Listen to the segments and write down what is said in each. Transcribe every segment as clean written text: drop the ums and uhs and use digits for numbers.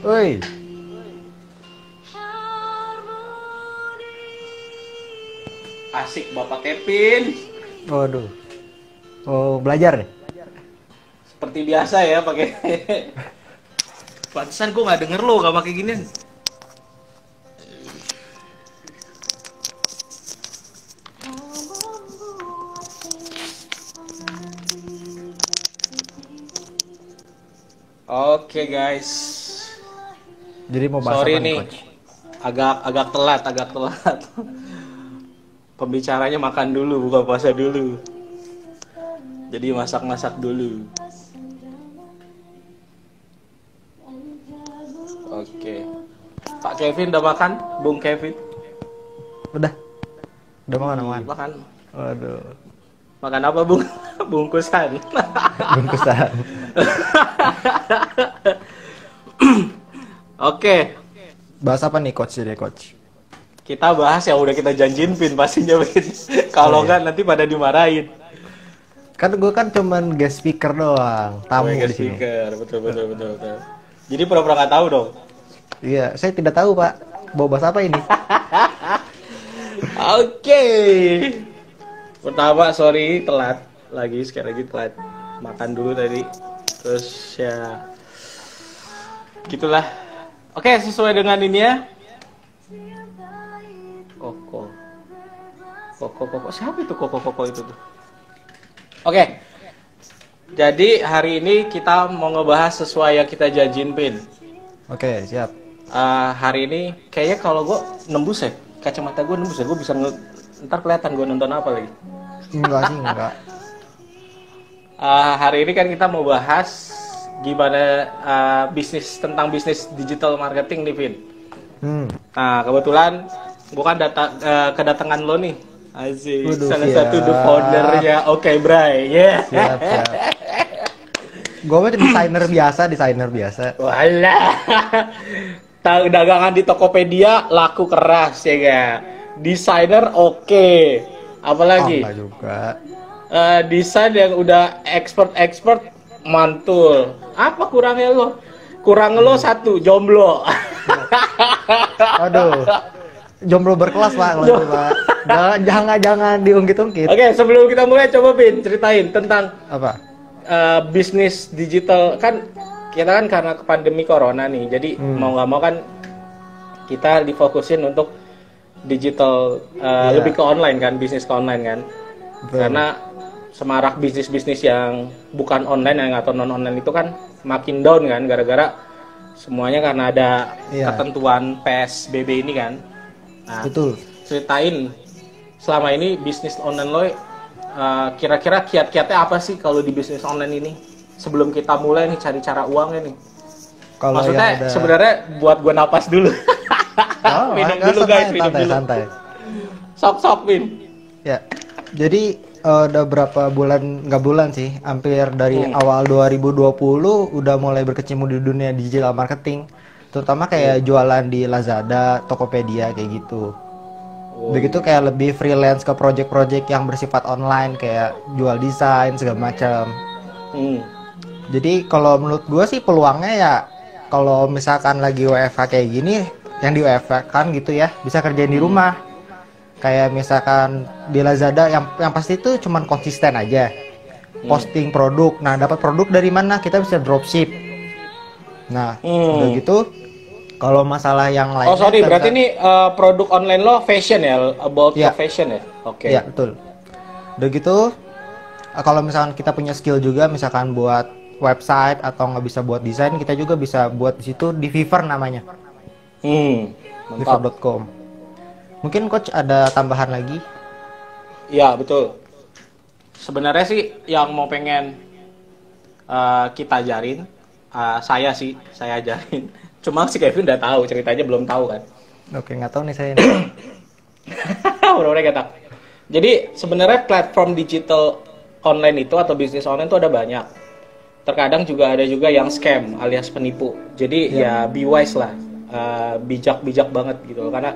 Woi, Asik Bapak Kevin. waduh. Oh, belajar deh. Seperti biasa ya pakai. Pantesan gue nggak denger lo gak pakai ginian. Oke guys. Jadi mau bahas Sorry apa nih, nih. coach? Agak telat. Pembicaranya makan dulu, buka puasa dulu. Jadi masak-masak dulu. Oke. Pak Kevin udah makan? Bung Kevin? Udah. Udah makan, makan. Makan. Waduh. Makan apa, Bung? Bungkusan. Bungkusan. Oke. Bahas apa nih, coach? Jadi, coach. Kita bahas yang udah kita janjiin, Pin. Pastinya, Pin. Kalau iya. nggak nanti pada dimarahin. Kan gue kan cuman guest speaker doang, tamu Sebagai di sini. speaker. Betul. Jadi pura-pura nggak tahu dong. Iya, saya tidak tahu, Pak. Mau bahas apa ini? Oke. Pertama, sorry telat lagi, sekali lagi telat makan dulu tadi. Terus ya gitulah. Oke, sesuai dengan ini ya. Koko. Siapa itu koko itu tuh? Oke. Jadi hari ini kita mau ngebahas sesuai yang kita janjiin, Pin. Oke, siap. Hari ini kayaknya kalau gue nembus ya, kacamata gue nembus ya, gue bisa ntar kelihatan gue nonton apa lagi. Enggak sih, enggak. Hari ini kan kita mau bahas gimana tentang bisnis digital marketing nih, Vin. Nah, kebetulan gue kan kedatangan lo nih. Asik. Waduh, Salah siap. satu the foundernya. Oke, Bray. Yeah. Siap. Gue mah desainer biasa. Walah. Dagangan di Tokopedia laku keras ya gak? Desainer oke. Apalagi? Enggak juga. Desain yang udah expert mantul. Apa kurangnya lo? Kurang lo satu, jomblo. Aduh. Jomblo berkelas, Pak, kalau itu, Pak. Jangan diungkit-ungkit. Oke, sebelum kita mulai coba Pin ceritain tentang Apa? bisnis digital. Kan kita kan karena pandemi corona nih. Jadi mau nggak mau kan kita difokusin untuk digital lebih ke online kan, bisnis ke online kan. Betul. Karena semarak bisnis-bisnis yang bukan online yang atau non online itu kan makin down kan gara-gara semuanya karena ada ketentuan PSBB ini kan. Nah, betul. Ceritain selama ini bisnis online lo kira-kira kiat-kiatnya apa sih kalau di bisnis online ini? Sebelum kita mulai nih cari cara uangnya nih. Kalau Maksudnya sebenarnya buat gua napas dulu. Minum dulu guys, minum dulu. Santai. Sok Win. Ya. Jadi udah berapa bulan, nggak bulan sih, hampir dari awal 2020 udah mulai berkecimpung di dunia digital marketing. Terutama kayak jualan di Lazada, Tokopedia kayak gitu. Begitu kayak lebih freelance ke project-project yang bersifat online kayak jual desain segala macam. Jadi kalau menurut gue sih peluangnya ya kalau misalkan lagi WFH kayak gini, yang di WFH kan gitu ya, bisa kerjain di rumah. Kayak misalkan di Lazada yang pasti itu cuman konsisten aja. Posting produk. Nah, dapat produk dari mana? Kita bisa dropship. Nah, udah gitu kalau masalah yang lain. Oh, sorry, berarti ini produk online lo fashion ya, about fashion ya? Oke. Iya, betul. Udah gitu kalau misalkan kita punya skill juga misalkan buat website atau nggak bisa buat desain, kita juga bisa buat di situ di Fiverr namanya. Fiverr.com. Mungkin coach ada tambahan lagi? Iya, betul. Sebenarnya sih yang mau pengen kita ajarin, saya ajarin. Cuma si Kevin udah tahu, ceritanya belum tahu kan. Oke, nggak tahu nih saya ini. Bener-bener kata. Jadi sebenarnya platform digital online itu atau bisnis online itu ada banyak. Terkadang juga ada juga yang scam alias penipu. Jadi ya be wise lah, bijak banget gitu. Karena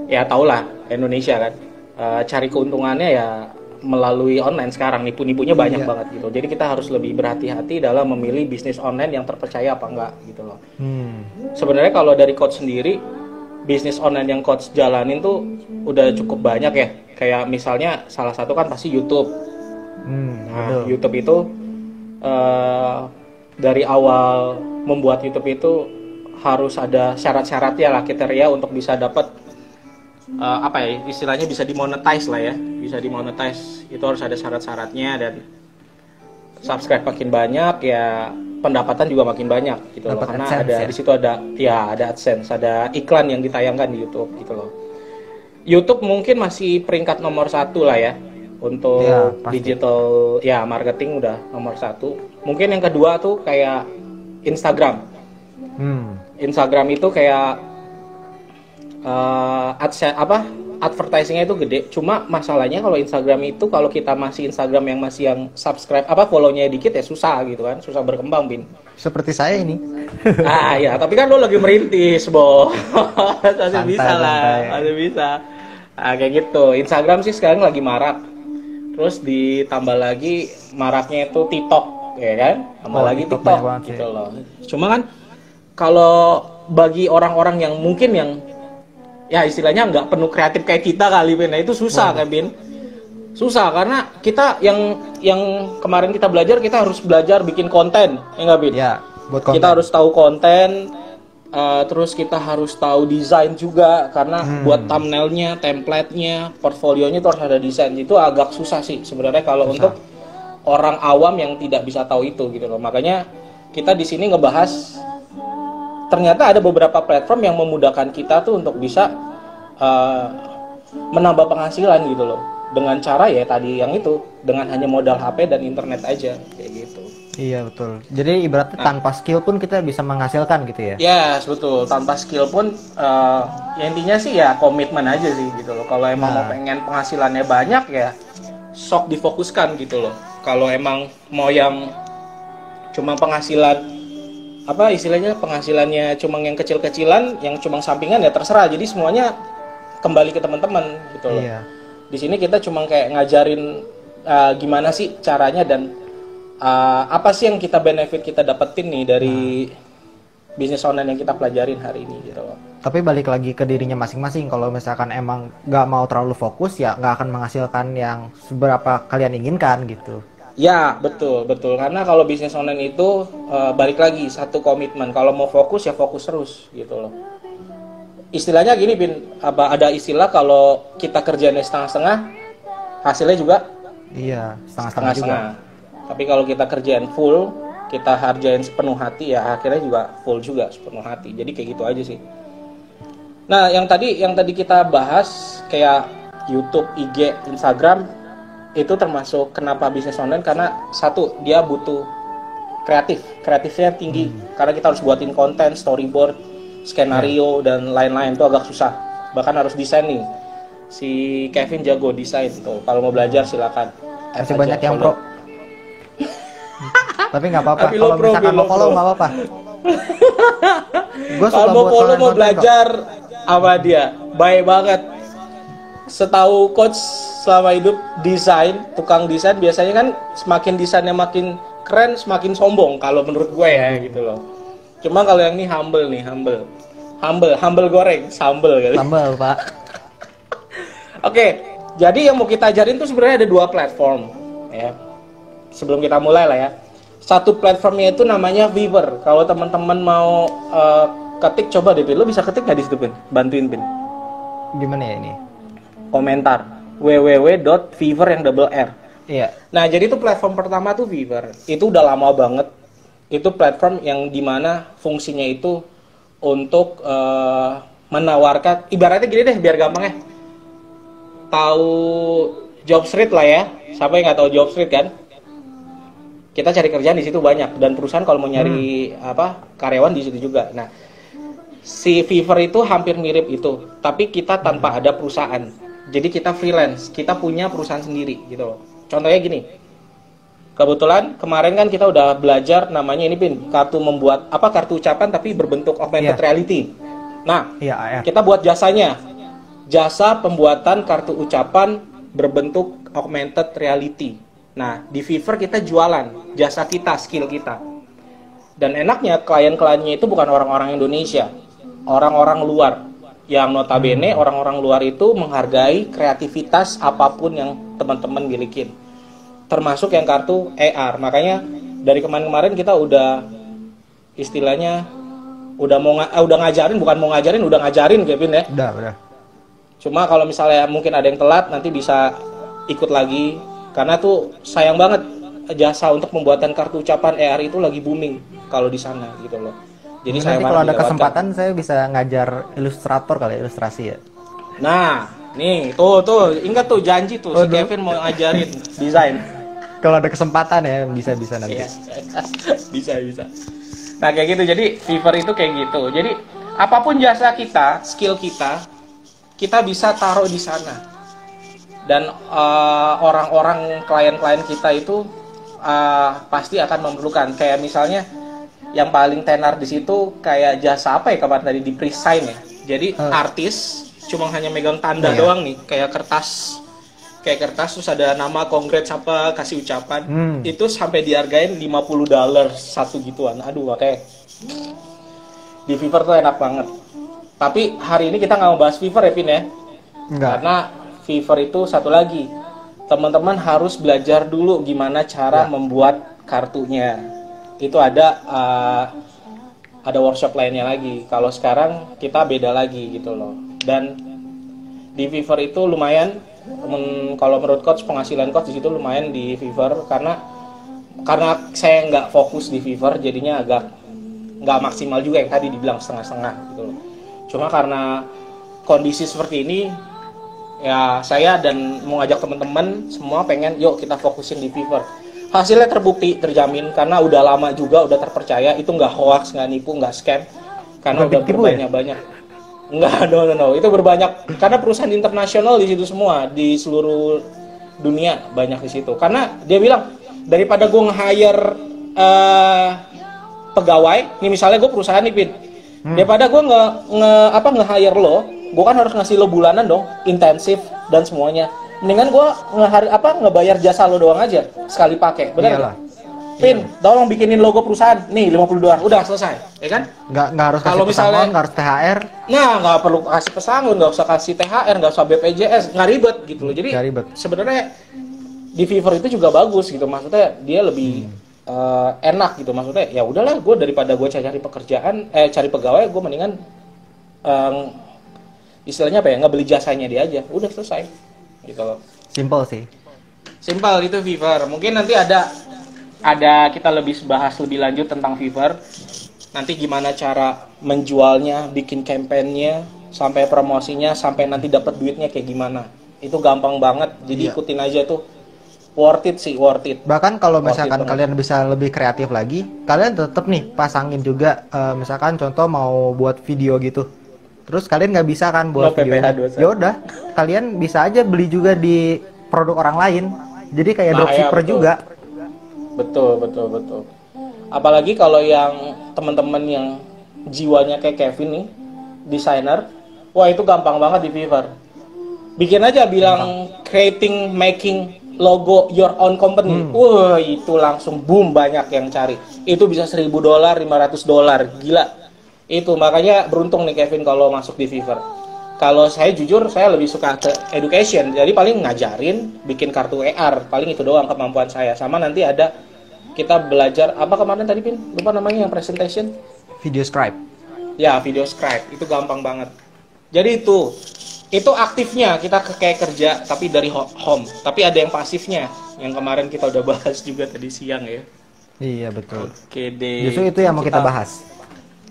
ya tau lah Indonesia kan, cari keuntungannya ya melalui online sekarang, nipu-nipunya banyak Iya. banget gitu. Jadi kita harus lebih berhati-hati dalam memilih bisnis online yang terpercaya apa enggak gitu loh. Sebenarnya kalau dari coach sendiri, bisnis online yang coach jalanin tuh udah cukup banyak ya. Kayak misalnya salah satu kan pasti YouTube. Nah, Betul. YouTube itu dari awal membuat YouTube itu harus ada syarat-syaratnya lah, kriteria untuk bisa dapat apa ya, istilahnya bisa dimonetize lah ya, bisa dimonetize itu harus ada syarat-syaratnya, dan subscribe makin banyak ya pendapatan juga makin banyak gitu loh, Dapat karena AdSense ada ya? di situ ada AdSense, ada iklan yang ditayangkan di YouTube gitu loh. YouTube mungkin masih peringkat nomor 1 lah ya untuk Ya, pasti. digital ya marketing, udah nomor 1. Mungkin yang kedua tuh kayak Instagram. Instagram itu kayak advertisingnya itu gede. Cuma masalahnya kalau Instagram itu, kalau kita masih Instagram yang masih yang subscribe follownya dikit ya susah gitu kan, susah berkembang, Bin. Seperti saya ini. Ya, tapi kan lo lagi merintis, Bo. Masih Santai, bisa lah, santai. masih bisa. Kayak gitu. Instagram sih sekarang lagi marak. Terus ditambah lagi maraknya itu TikTok, ya kan? Tambah lagi TikTok TikTok banyak banget gitu sih. loh. Cuma kan kalau bagi orang-orang yang mungkin yang ya istilahnya nggak penuh kreatif kayak kita kali, Bin. Nah, itu susah kan, Bin. Susah karena kita yang kemarin kita harus belajar bikin konten, ya nggak, Bin? Ya, buat konten. Kita harus tahu konten, terus kita harus tahu desain juga, karena buat thumbnailnya, template-nya, portfolionya itu harus ada desain. Itu agak susah sih sebenarnya kalau untuk orang awam yang tidak bisa tahu itu gitu loh. Makanya kita di sini ngebahas ternyata ada beberapa platform yang memudahkan kita tuh untuk bisa menambah penghasilan gitu loh, dengan cara ya tadi yang itu, dengan hanya modal HP dan internet aja kayak gitu. Iya, betul. Jadi ibaratnya tanpa skill pun kita bisa menghasilkan gitu ya. Yes, betul. Tanpa skill pun ya intinya sih ya komitmen aja sih gitu loh. Kalau emang mau pengen penghasilannya banyak ya sok difokuskan gitu loh. Kalau emang mau yang cuma penghasilan istilahnya penghasilannya cuma yang kecil-kecilan, yang cuma sampingan ya terserah. Jadi semuanya kembali ke teman-teman gitu loh. Iya. Di sini kita cuma kayak ngajarin gimana sih caranya, dan apa sih yang benefit kita dapetin nih dari bisnis online yang kita pelajarin hari ini gitu loh. Tapi balik lagi ke dirinya masing-masing. Kalau misalkan emang nggak mau terlalu fokus, ya nggak akan menghasilkan yang seberapa kalian inginkan gitu. Ya, betul. Karena kalau bisnis online itu balik lagi satu komitmen. Kalau mau fokus ya fokus terus gitu loh. Istilahnya gini, Bin, ada istilah kalau kita kerjanya setengah-setengah, hasilnya juga Iya, setengah-setengah juga. Tapi kalau kita kerjaan full, kita hargain sepenuh hati, ya akhirnya juga full juga sepenuh hati. Jadi kayak gitu aja sih. Nah, yang tadi kita bahas kayak YouTube, IG, Instagram, itu termasuk kenapa bisnis online, karena satu, dia butuh kreatifnya tinggi, karena kita harus buatin konten, storyboard, skenario, dan lain-lain. Itu agak susah, bahkan harus desain nih. Si Kevin jago desain tuh, kalau mau belajar silakan. Masih banyak yang pro. Tapi nggak apa-apa, Tapi lo kalau pro, misalkan Bin, mau lo follow pro. nggak apa-apa. Gue suka Kalau buat mau konten-konten kok. belajar sama dia, baik banget. Setahu coach selama hidup desain, tukang desain biasanya kan semakin desainnya makin keren, semakin sombong kalau menurut gue ya gitu loh. Cuma kalau yang ini humble goreng, sambel kali. Tambah, Pak. Oke, jadi yang mau kita ajarin tuh sebenarnya ada 2 platform ya. Sebelum kita mulai lah ya. Satu platformnya itu namanya Fiverr. Kalau teman-teman mau ketik, coba deh, Bin. Lo bisa ketik nggak di situ, Bin? Bantuin, Bin. Gimana ya ini? Komentar www.fiverr yang double R. Iya. Nah, jadi itu platform pertama tuh Fiverr. Itu udah lama banget. Itu platform yang dimana fungsinya itu untuk menawarkan, ibaratnya gini deh biar gampang ya. Tahu Jobstreet lah ya. Siapa yang nggak tahu Jobstreet kan? Kita cari kerjaan di situ banyak, dan perusahaan kalau mau nyari karyawan di situ juga. Nah, si Fiverr itu hampir mirip itu, tapi kita tanpa ada perusahaan. Jadi kita freelance, kita punya perusahaan sendiri gitu loh. Contohnya gini. Kebetulan kemarin kan kita udah belajar namanya ini, Bin, kartu ucapan tapi berbentuk augmented reality. Nah, Iya, AR. kita buat jasanya. Jasa pembuatan kartu ucapan berbentuk augmented reality. Nah, di Fiverr kita jualan jasa kita, skill kita. Dan enaknya klien-kliennya itu bukan orang-orang Indonesia, orang-orang luar. Yang notabene orang-orang luar itu menghargai kreativitas apapun yang teman-teman milikin. Termasuk yang kartu AR. Makanya dari kemarin-kemarin kita udah istilahnya udah ngajarin, bukan mau ngajarin, udah ngajarin Kevin ya. Udah. Cuma kalau misalnya mungkin ada yang telat nanti bisa ikut lagi. Karena tuh sayang banget jasa untuk pembuatan kartu ucapan AR itu lagi booming kalau di sana gitu loh. Jadi nanti kalau ada kesempatan saya bisa ngajar ilustrator kali, ilustrasi ya. Nah, nih tuh ingat tuh janji tuh si Kevin mau ngajarin desain. Kalau ada kesempatan ya bisa nanti. Iya. bisa. Nah kayak gitu, jadi Fiverr itu kayak gitu. Jadi apapun jasa kita, skill kita bisa taruh di sana. Dan orang-orang klien-klien kita itu pasti akan memerlukan. Kayak misalnya yang paling tenar di situ kayak jasa apa ya kemarin tadi di Presign ya. Jadi artis cuma hanya megang tanda doang nih, kayak kertas terus ada nama, congrats apa, kasih ucapan. Itu sampai dihargain $50 satu gituan. Aduh, makanya di Fiverr tuh enak banget. Tapi hari ini kita nggak mau bahas Fiverr ya, Pin ya. Enggak. Karena Fiverr itu satu lagi, teman-teman harus belajar dulu gimana cara membuat kartunya. Itu ada workshop lainnya lagi. Kalau sekarang kita beda lagi gitu loh. Dan di Fiverr itu lumayan, kalau menurut coach, penghasilan coach di situ lumayan di Fiverr karena saya nggak fokus di Fiverr, jadinya agak nggak maksimal juga yang tadi dibilang setengah-setengah gitu loh. Cuma karena kondisi seperti ini, ya saya dan mau ngajak teman-teman semua pengen yuk kita fokusin di Fiverr. Hasilnya terbukti, terjamin, karena udah lama juga, udah terpercaya, itu nggak hoax, nggak nipu, nggak scam, karena udah berbanyak-banyak. Enggak, no, itu berbanyak, karena perusahaan internasional di situ semua, di seluruh dunia banyak di situ. Karena dia bilang, daripada gue nge-hire pegawai, nih misalnya gue perusahaan nih, Pin, daripada gue nge-hire lo, gue kan harus ngasih lo bulanan dong, intensif dan semuanya. Mendingan gue ngebayar jasa lo doang aja sekali pakai, benar nggak? Pin, tolong bikinin logo perusahaan, nih $50, udah selesai, ya kan? Nggak harus kasih pesangon, nggak harus THR. Nah, nggak perlu kasih pesangon, nggak usah kasih THR, nggak usah BPJS, nggak ribet gitu loh. Jadi sebenarnya di Fiverr itu juga bagus gitu, maksudnya dia lebih enak gitu, maksudnya ya udahlah, gue daripada gue cari pekerjaan, cari pegawai, gue mendingan istilahnya apa ya, nggak beli jasanya dia aja, udah selesai gitu loh. Simple sih. Simple itu Fiverr. Mungkin nanti ada kita bahas lebih lanjut tentang Fiverr. Nanti gimana cara menjualnya, bikin kampanyenya, sampai promosinya, sampai nanti dapat duitnya kayak gimana. Itu gampang banget. Jadi ikutin aja tuh. Worth it. Bahkan kalau misalkan kalian bisa lebih kreatif lagi, kalian tetap nih pasangin juga misalkan contoh mau buat video gitu. Terus kalian nggak bisa kan buat video. Ya udah, kalian bisa aja beli juga di produk orang lain. Jadi kayak dropshipper juga. Betul. Apalagi kalau yang teman-teman yang jiwanya kayak Kevin nih, desainer, wah itu gampang banget di Fiverr. Bikin aja bilang making logo your own company. Wah, itu langsung boom, banyak yang cari. Itu bisa $1.000, $500. Gila. Itu makanya beruntung nih Kevin kalau masuk di Fiverr. Kalau saya jujur, saya lebih suka ke education. Jadi paling ngajarin, bikin kartu AR, paling itu doang kemampuan saya. Sama nanti ada kita belajar apa kemarin tadi, Pin? Lupa namanya yang presentation. Video scribe. Ya, video scribe. Itu gampang banget. Jadi itu aktifnya kita kayak kerja tapi dari home. Tapi ada yang pasifnya. Yang kemarin kita udah bahas juga tadi siang ya. Iya, betul. Oke deh. Justru itu yang mau kita bahas.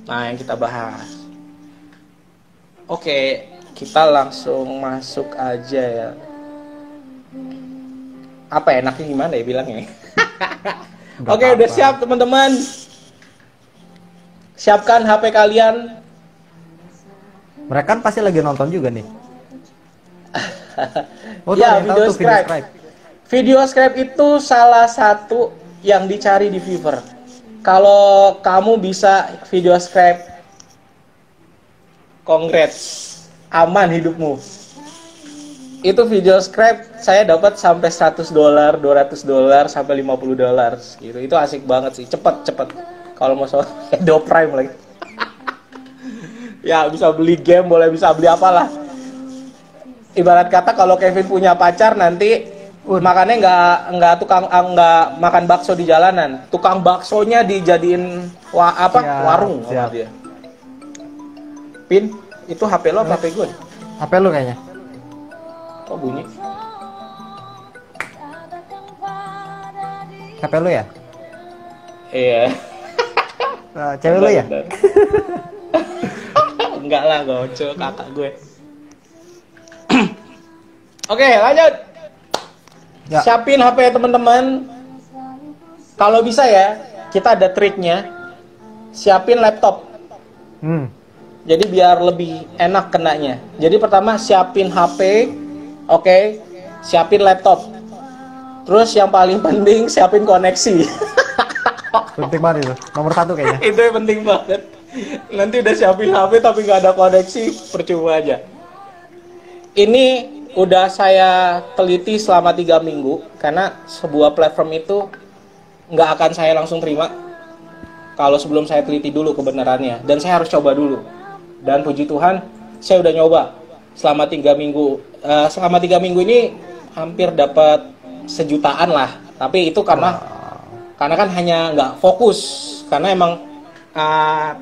Nah, yang kita bahas. Oke, kita langsung masuk aja ya. Apa enaknya gimana ya bilangnya? Oke, udah siap teman-teman. Siapkan HP kalian. Mereka kan pasti lagi nonton juga nih. Ya, video scribe. Video scribe itu salah satu yang dicari di Fiverr. Kalau kamu bisa video scribe, congrats, aman hidupmu. Itu video scrap saya dapat sampai $100, $200, sampai $50 gitu. Itu asik banget sih, cepet. Kalau mau soal Adobe Prime lagi. Ya bisa beli game, boleh bisa beli apalah. Ibarat kata kalau Kevin punya pacar nanti makannya nggak makan bakso di jalanan, tukang baksonya dijadiin warung sama dia. Pin, itu HP lo apa HP gue? HP lu kayaknya. Kok bunyi? HP lu ya? Iya. Cewek lu ya? Enggak lah, gocok kakak gue. Oke, lanjut. Ya. Siapin HP teman-teman. Kalau bisa ya, kita ada triknya. Siapin laptop. Jadi biar lebih enak kenanya. Jadi pertama siapin HP, oke. Siapin laptop. Terus yang paling penting siapin koneksi. Penting banget itu. Nomor 1 kayaknya. Itu yang penting banget. Nanti udah siapin HP tapi nggak ada koneksi, percuma aja. Ini udah saya teliti selama 3 minggu karena sebuah platform itu nggak akan saya langsung terima kalau sebelum saya teliti dulu kebenarannya, dan saya harus coba dulu. Dan puji Tuhan saya udah nyoba selama 3 minggu. Selama 3 minggu ini hampir dapat 1 jutaan lah, tapi itu karena kan hanya nggak fokus, karena emang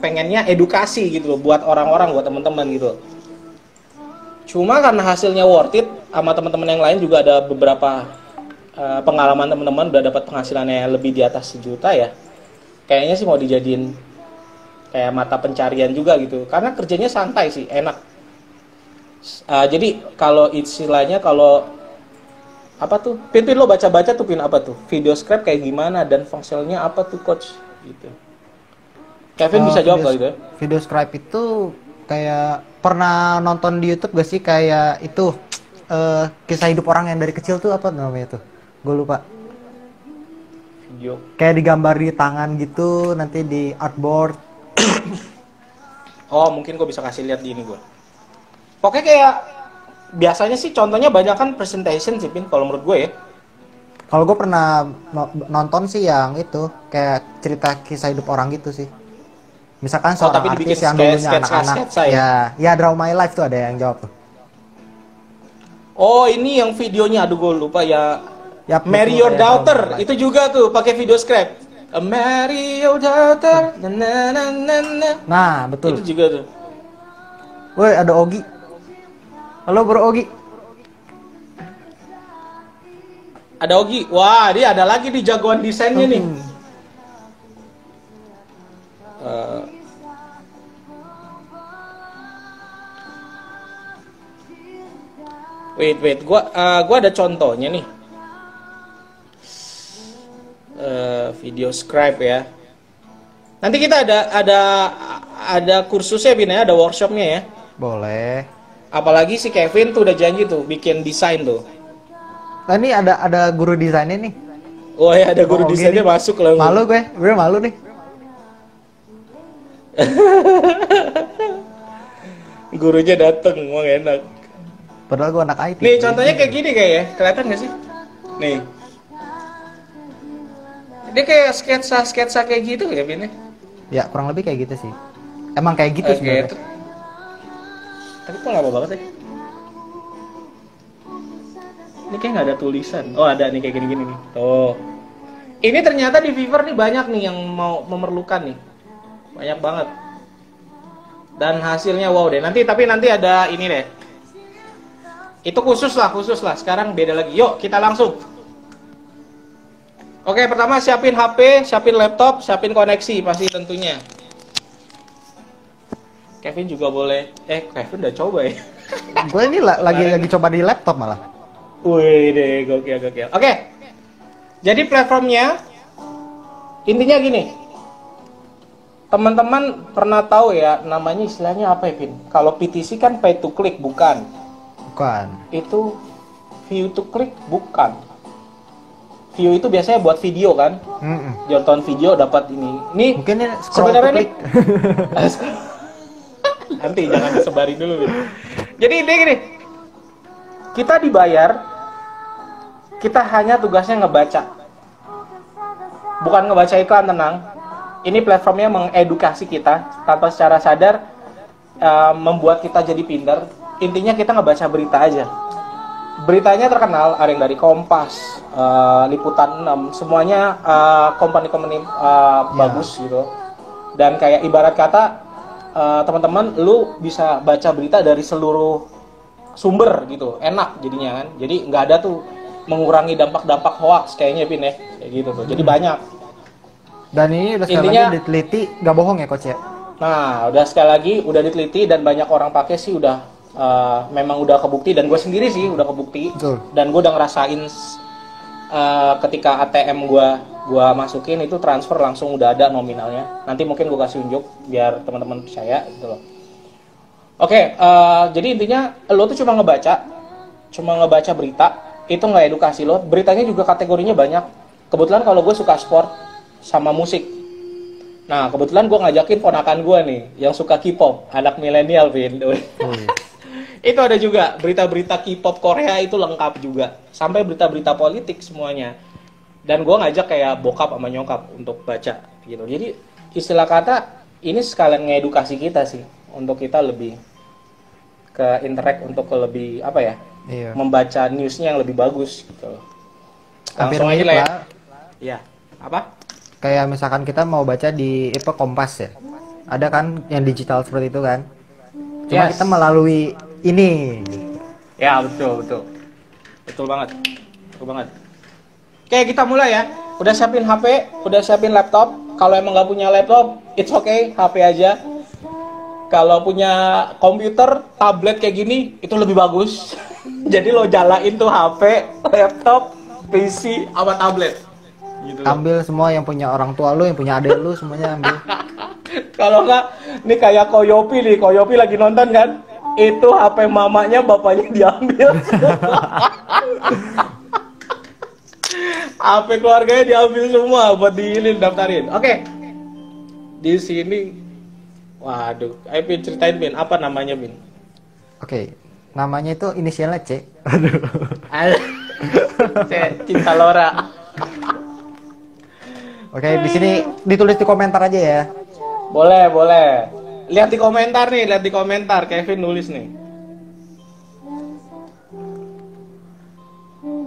pengennya edukasi gitu loh, buat orang-orang, buat teman-teman gitu. Cuma karena hasilnya worth it, sama teman-teman yang lain juga ada beberapa pengalaman teman-teman udah dapat penghasilannya lebih di atas 1 juta ya. Kayaknya sih mau dijadiin kayak mata pencarian juga gitu. Karena kerjanya santai sih, enak. Jadi kalau istilahnya kalau apa tuh? Pin lo baca-baca tuh Pin, apa tuh? Video scrap kayak gimana dan fungsinya apa tuh coach gitu. Kevin bisa jawab kali gitu ya. Video scrap itu kayak pernah nonton di YouTube gak sih, kayak itu kisah hidup orang yang dari kecil tuh, apa namanya tuh? Gue lupa. Video. Kayak digambar di tangan gitu, nanti di artboard. Oh, mungkin gue bisa kasih lihat di ini gue. Pokoknya kayak biasanya sih contohnya banyak kan presentation sih Pin, kalau menurut gue ya. Kalau gue pernah nonton sih yang itu, kayak cerita kisah hidup orang gitu sih. Misalkan seorang tapi artis yang dulunya anak-anak, ya Draw My Life tuh ada yang jawab tuh. Oh, ini yang videonya, aduh gue lupa ya. Yap, Marry betul, Your ya, Daughter, itu juga tuh pakai video scrap. Marry Your Daughter, Nah, betul. Itu juga tuh. Woi, ada Ogi. Halo Bro Ogi. Ada Ogi. Wah, dia ada lagi di jagoan desainnya nih. Wait, gua ada contohnya nih. Video scribe ya. Nanti kita ada kursusnya Bin ya, ada workshopnya ya. Boleh. Apalagi si Kevin tuh udah janji tuh bikin desain tuh. Nah, ini ada guru desainnya nih. Oh ya, ada guru desainnya masuk lah. Malu gue malu nih. Gurunya dateng, emang enak. Padahal gue anak IT. Nih contohnya kayak gini kayak ya, kelihatan nggak sih? Nih, dia kayak sketsa kayak gitu ya Bin? Ya kurang lebih kayak gitu sih. Emang kayak gitu sebenarnya. Tapi kok lama banget ya? Ini kayak nggak ada tulisan. Oh ada nih kayak gini-gini nih. Tuh. Ini ternyata di Fiverr nih banyak nih yang mau memerlukan nih. Banyak banget. Dan hasilnya wow deh. Nanti ada ini deh. Itu khusus lah. Sekarang beda lagi. Yuk kita langsung. Oke, pertama siapin HP, siapin laptop, siapin koneksi pasti tentunya. Kevin juga boleh. Kevin udah coba ya. Gue ini lagi coba di laptop malah. Wih deh, gokil. Oke. Jadi platformnya intinya gini. Teman-teman pernah tahu ya namanya istilahnya apa ya, Pin? Kalau PTC kan pay to click, bukan? Bukan. Itu view to click, bukan. View itu biasanya buat video kan? Nonton video dapat ini. Nih mungkin ini scroll to click. Nanti jangan disebarin dulu. Jadi ini gini. kita dibayar, kita hanya tugasnya ngebaca. Bukan ngebaca iklan, tenang. Ini platformnya mengedukasi kita tanpa secara sadar, membuat kita jadi pintar. Intinya kita ngebaca berita aja. Beritanya terkenal, ada yang dari Kompas, Liputan 6, semuanya company-company bagus gitu. Dan kayak ibarat kata, teman-teman, lu bisa baca berita dari seluruh sumber gitu, enak jadinya kan. Jadi nggak ada tuh mengurangi dampak-dampak hoax kayaknya, Pin ya, kayak gitu tuh. Jadi banyak. Dan ini udah sekali Intinya, lagi diteliti, nggak bohong ya coach ya? nah, udah sekali lagi udah diteliti dan banyak orang pakai sih, udah memang udah kebukti, dan gue sendiri sih udah kebukti. Betul. Dan gue udah ngerasain ketika ATM gue masukin itu transfer langsung udah ada nominalnya. Nanti mungkin gue kasih unjuk biar teman-teman percaya gitu loh. Oke, jadi intinya lo tuh cuma ngebaca berita, itu nggak edukasi lo. Beritanya juga kategorinya banyak. Kebetulan kalau gue suka sport sama musik. Nah, kebetulan gue ngajakin ponakan gue nih yang suka K-pop, anak milenial, Vin. Itu ada juga berita-berita K-pop Korea, itu lengkap juga, sampai berita-berita politik semuanya. Dan gue ngajak kayak bokap sama nyokap untuk baca gitu. Jadi istilah kata ini sekalian ngedukasi kita sih, untuk kita lebih ke interact, untuk ke lebih apa ya, Iya. membaca newsnya yang lebih bagus gitu. Hampir Langsung aja mirip lah ya. lah. Ya, apa? Kayak misalkan kita mau baca di Kompas ya. Ada kan yang digital seperti itu kan. Cuma Yes. kita melalui ini. Ya, betul. Betul banget. Oke, kita mulai ya. Udah siapin HP, udah siapin laptop. Kalau emang nggak punya laptop, it's okay, HP aja. Kalau punya komputer, tablet kayak gini, itu lebih bagus. Jadi lo jalain tuh HP, laptop, PC, sama tablet. Gitu. Ambil semua yang punya orang tua lu, yang punya adik lu, semuanya ambil. Kalau nggak, ini kayak Koyopi lagi nonton kan? Itu HP mamanya, bapaknya diambil. HP keluarganya diambil semua buat daftarin. Oke. Di sini, waduh, ayo Bin, ceritain Bin, apa namanya Bin? Oke, namanya itu inisialnya C. Aduh. Cinta Lora. Oke, di sini ditulis di komentar aja ya. Boleh. Lihat di komentar, Kevin nulis nih.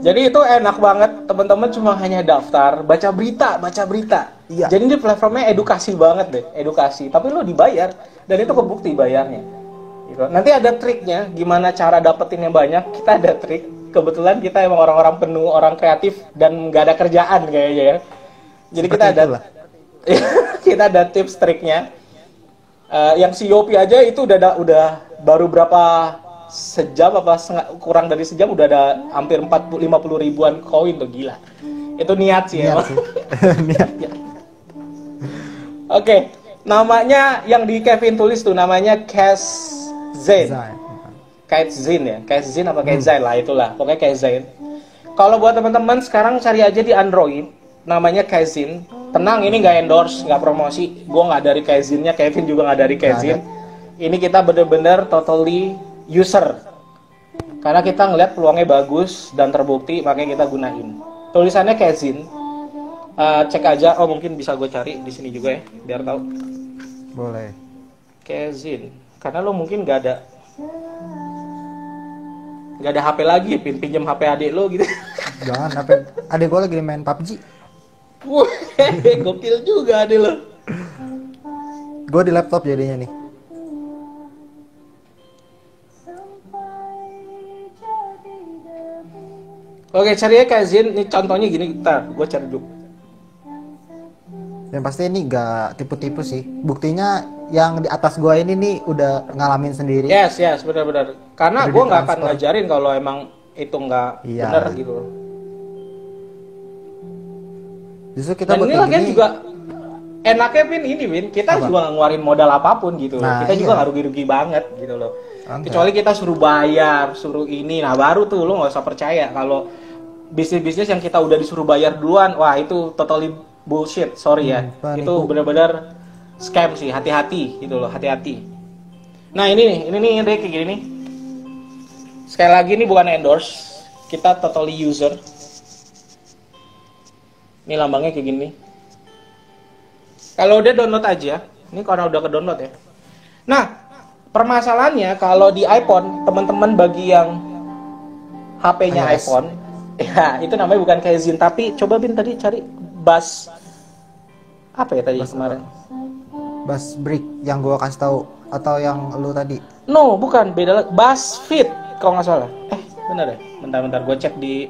Jadi itu enak banget, teman-teman cuma hanya daftar, baca berita. Iya. Jadi ini platformnya edukasi banget deh, edukasi. Tapi lo dibayar, dan itu kebukti bayarnya. Gitu. Nanti ada triknya, gimana cara dapetin yang banyak, kita ada trik. Kebetulan kita emang orang-orang penuh, orang kreatif, dan nggak ada kerjaan kayaknya ya. Jadi kita ada tips triknya. Yang si Yopi aja itu udah baru berapa sejam apa kurang dari sejam udah ada hampir 50 ribuan koin tuh, gila. Itu niat sih emang. Niat. Oke, namanya yang di Kevin tulis tuh namanya Kaizen. Kaizen ya, Kaizen apa Kaizen lah, itulah. Pokoknya Kaizen. Kalau buat teman-teman sekarang cari aja di Android, namanya Kaizen. Tenang, ini nggak endorse, nggak promosi. Gue nggak dari Kaizennya, Kevin juga nggak dari Kaizen. Ini kita bener-bener totally user. Karena kita ngeliat peluangnya bagus dan terbukti, makanya kita gunain. Tulisannya Kaizen. Cek aja, oh mungkin bisa gue cari di sini juga ya, biar tahu. Boleh. Kaizen. Karena lo mungkin nggak ada HP lagi, pinjam HP adik lo gitu. Jangan, adek gue lagi main PUBG. Wah, gokil juga adik lo. Gue di laptop jadinya nih. Oke, cari ya Kaizen. Ini contohnya gini, ntar gue cari dulu. Yang pasti ini gak tipu-tipu sih. Buktinya yang di atas gua ini nih udah ngalamin sendiri. Yes, benar-benar. Karena Udah gue nggak akan ditransfer. ngajarin kalau emang itu nggak Iya. benar gitu. Justru kita Dan ini kayak lagian gini, juga enaknya Win, kita Apa? juga nggak ngeluarin modal apapun gitu. Nah, Kita juga iya. nggak rugi-rugi banget gitu loh. Enggak. Kecuali kita suruh bayar, suruh ini, nah baru tuh lo nggak usah percaya kalau bisnis-bisnis yang kita udah disuruh bayar duluan, wah itu totally bullshit, sorry ya. penipu. Itu benar-benar scam sih, hati-hati gitu loh, hati-hati. Nah ini nih kayak gini nih. Sekali lagi ini bukan endorse, kita totally user. Ini lambangnya kayak gini. Kalau udah download aja, ini karena udah ke download ya. Nah, permasalahannya kalau di iPhone, teman-teman bagi yang HP-nya iOS. iPhone, ya itu namanya bukan Kaizen, tapi coba Bin tadi cari bass apa ya tadi Bass apa? kemarin? Bass Brick yang gua kasih tahu atau yang lu tadi? No, bukan, beda lagi. BuzzFeed kalau nggak salah. Bener ya? Bentar-bentar gue cek di.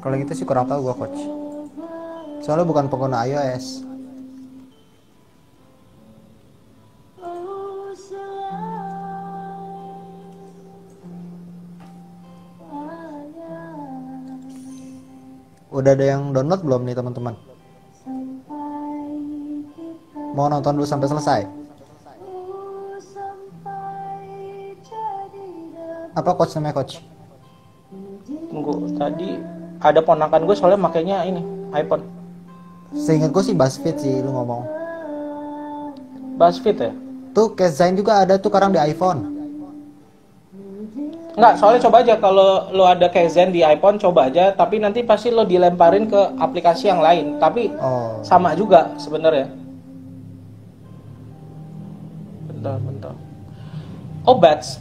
Kalau gitu sih kurang tahu gua, coach. Soalnya bukan pengguna iOS. Udah ada yang download belum nih teman-teman? Mau nonton dulu sampai selesai? Apa coach namanya coach? Tunggu, tadi ada ponakan gue soalnya makainya ini iPhone. Seingat gue sih BuzzFeed sih lu ngomong. BuzzFeed ya? Tuh Kaizen juga ada tuh sekarang di iPhone. Enggak, soalnya coba aja kalau lo ada Kaizen di iPhone coba aja, tapi nanti pasti lo dilemparin ke aplikasi yang lain. Tapi Oh. sama juga sebenarnya. Bentar, bentar. Oh, Bass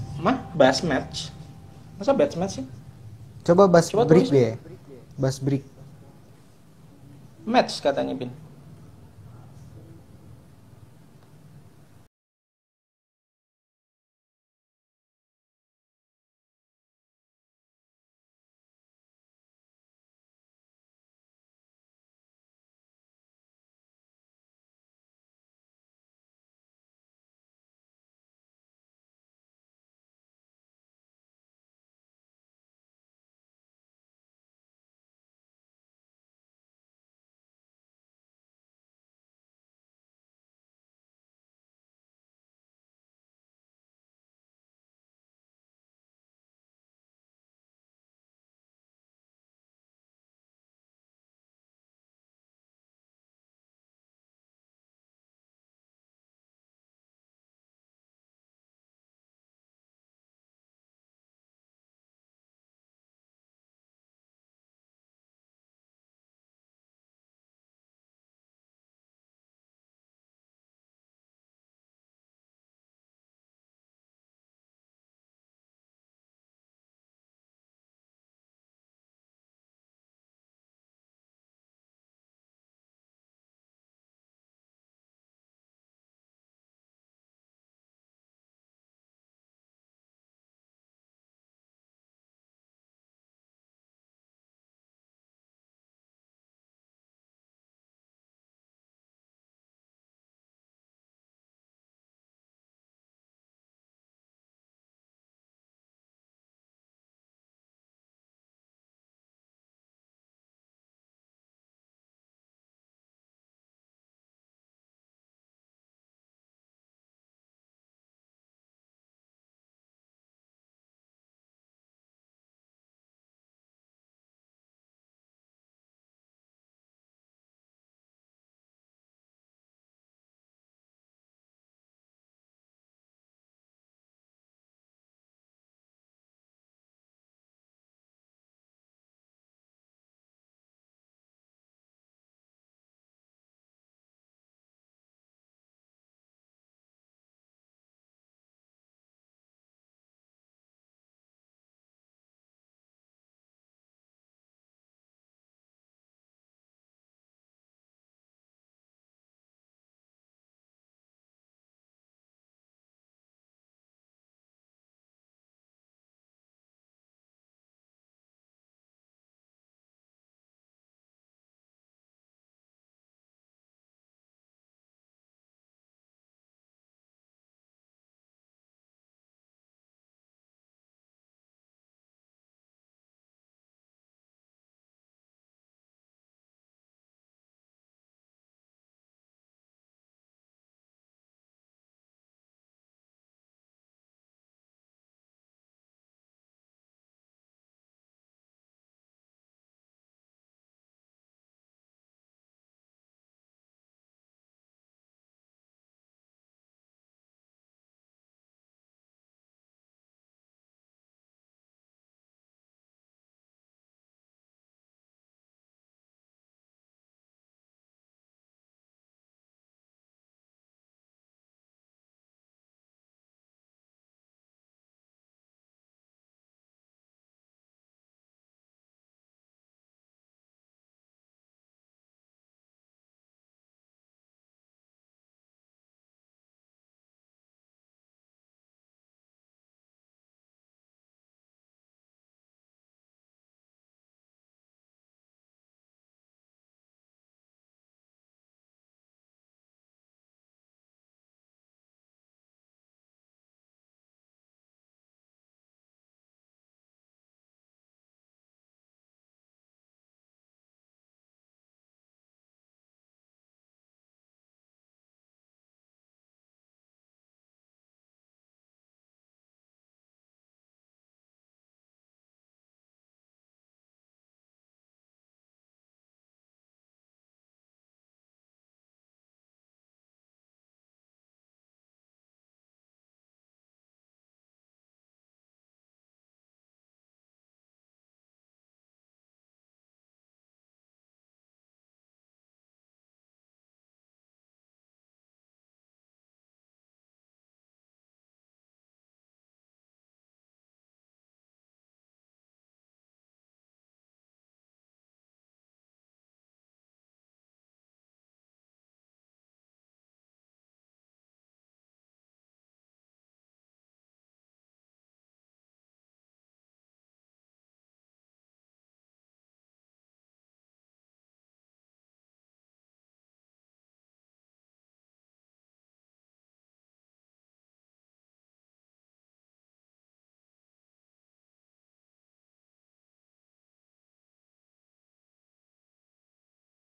Match. Masa Bass Match sih? Coba Bass Coba Brick tulis. deh. Bass Brick. Match katanya, Bin.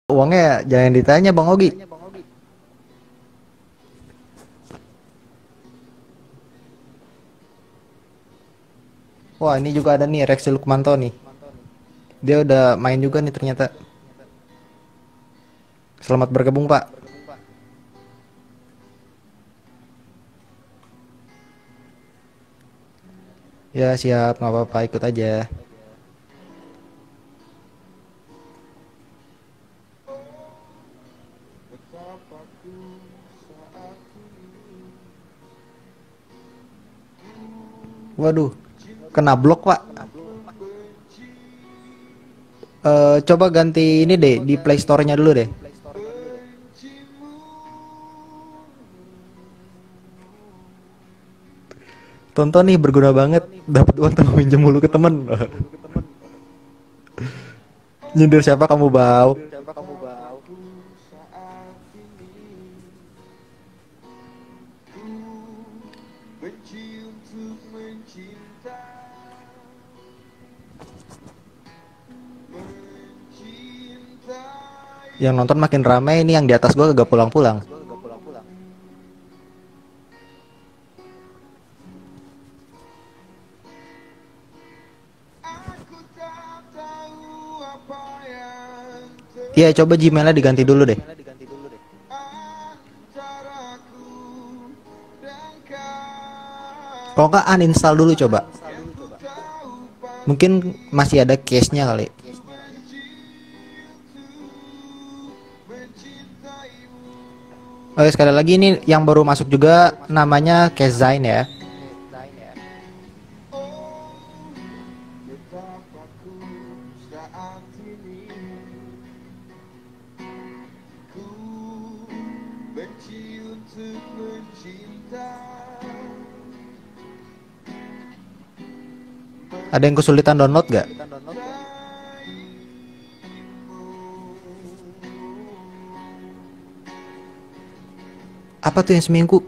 Uangnya jangan ditanya Bang Ogi. Wah, ini juga ada nih Rex Lukmanto nih. Dia udah main juga nih ternyata. Selamat bergabung, Pak. Ya, siap, nggak apa-apa, ikut aja. Waduh, kena blok, Pak. Coba ganti ini deh di Play Store-nya dulu deh. Tonton nih berguna banget. Dapat uang tanpa minjem mulu ke temen. Nyindir siapa kamu bau? Yang nonton makin ramai, ini yang di atas gua kagak pulang-pulang. Iya, coba Gmailnya diganti dulu deh. Kalau nggak uninstall dulu coba. Mungkin masih ada case-nya kali. Oke, sekali lagi ini yang baru masuk juga namanya Kezain ya. Ada yang kesulitan download gak? Apa tuh yang seminggu?